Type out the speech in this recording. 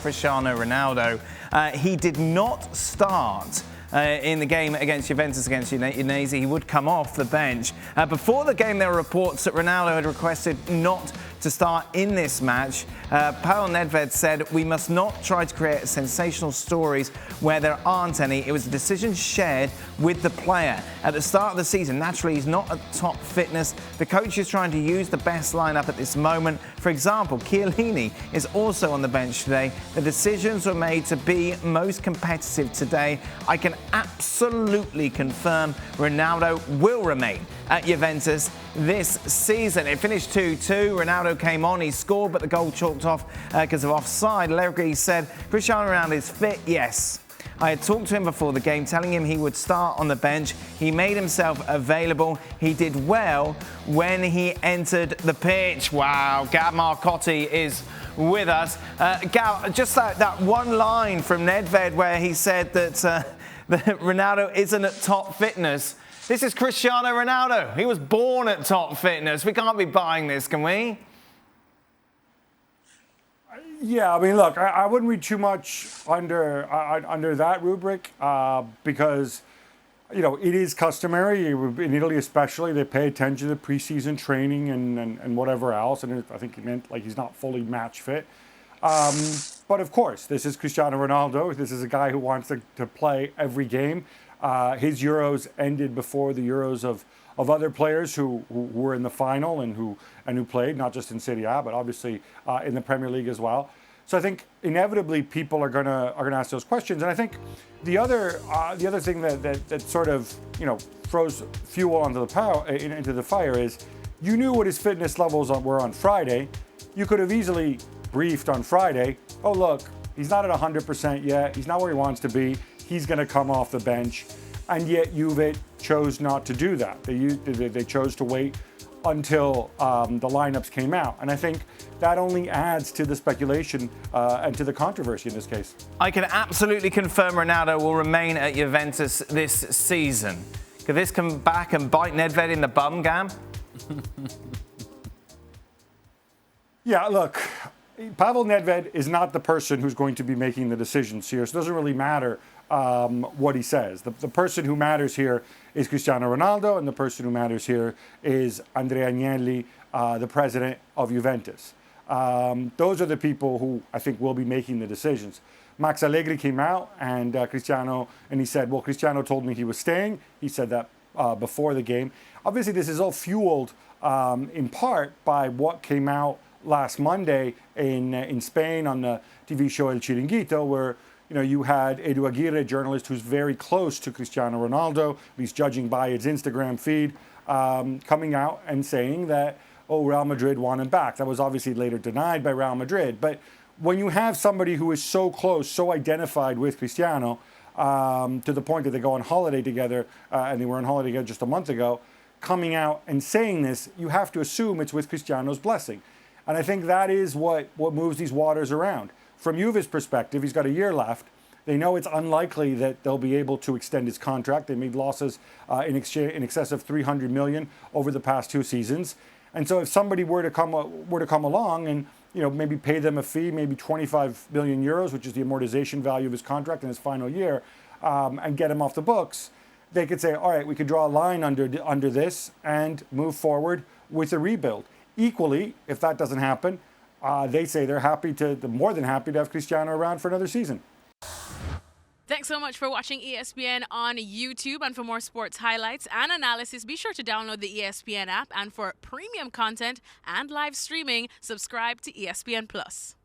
Cristiano Ronaldo. He did not start in the game against Juventus against Udinese. He would come off the bench. Before the game, there were reports that Ronaldo had requested not to start in this match. Pavel Nedved said, "We must not try to create sensational stories where there aren't any. It was a decision shared with the player. At the start of the season, naturally, he's not at top fitness. The coach is trying to use the best lineup at this moment. For example, Chiellini is also on the bench today. The decisions were made to be most competitive today. I can absolutely confirm Ronaldo will remain at Juventus this season." It finished 2-2. Ronaldo came on, he scored, but the goal chalked off because of offside. Allegri said, "Cristiano Ronaldo is fit, yes. I had talked to him before the game, telling him he would start on the bench. He made himself available. He did well when he entered the pitch." Wow, Gab Marcotti is with us. Gab, just that one line from Nedved where he said that Ronaldo isn't at top fitness. This is Cristiano Ronaldo. He was born at top fitness. We can't be buying this, can we? Yeah, I mean, look, I wouldn't read too much under that rubric because, you know, it is customary, in Italy especially, they pay attention to the preseason training and whatever else, and I think he meant like he's not fully match fit. But of course, this is Cristiano Ronaldo. This is a guy who wants to play every game. His Euros ended before the Euros of other players who were in the final and who played, not just in Serie A, but obviously in the Premier League as well. So I think inevitably people are gonna ask those questions. And I think the other thing that sort of, you know, throws fuel onto into the fire is, you knew what his fitness levels were on Friday. You could have easily briefed on Friday, oh look, he's not at 100% yet. He's not where he wants to be. He's going to come off the bench. And yet Juve chose not to do that. They chose to wait until the lineups came out. And I think that only adds to the speculation and to the controversy in this case. I can absolutely confirm Ronaldo will remain at Juventus this season. Could this come back and bite Nedved in the bum, Gam? Yeah, look, Pavel Nedved is not the person who's going to be making the decisions here. So it doesn't really matter what he says. The person who matters here is Cristiano Ronaldo, and the person who matters here is Andrea Agnelli, the president of Juventus. Those are the people who I think will be making the decisions. Max Allegri came out and he said, well, Cristiano told me he was staying. He said that before the game. Obviously, this is all fueled in part by what came out last Monday in Spain on the TV show El Chiringuito, where you had Edu Aguirre, a journalist who's very close to Cristiano Ronaldo, at least judging by his Instagram feed, coming out and saying that, Real Madrid want him back. That was obviously later denied by Real Madrid. But when you have somebody who is so close, so identified with Cristiano, to the point that they go on holiday together, and they were on holiday together just a month ago, coming out and saying this, you have to assume it's with Cristiano's blessing. And I think that is what moves these waters around. From Juve's perspective, he's got a year left. They know it's unlikely that they'll be able to extend his contract. They made losses in excess of 300 million over the past 2 seasons. And so if somebody were to come along and maybe pay them a fee, maybe 25 million euros, which is the amortization value of his contract in his final year, and get him off the books, they could say, all right, we could draw a line under this and move forward with a rebuild. Equally, if that doesn't happen, they say they're more than happy to have Cristiano around for another season. Thanks so much for watching ESPN on YouTube. And for more sports highlights and analysis, be sure to download the ESPN app. And for premium content and live streaming, subscribe to ESPN Plus.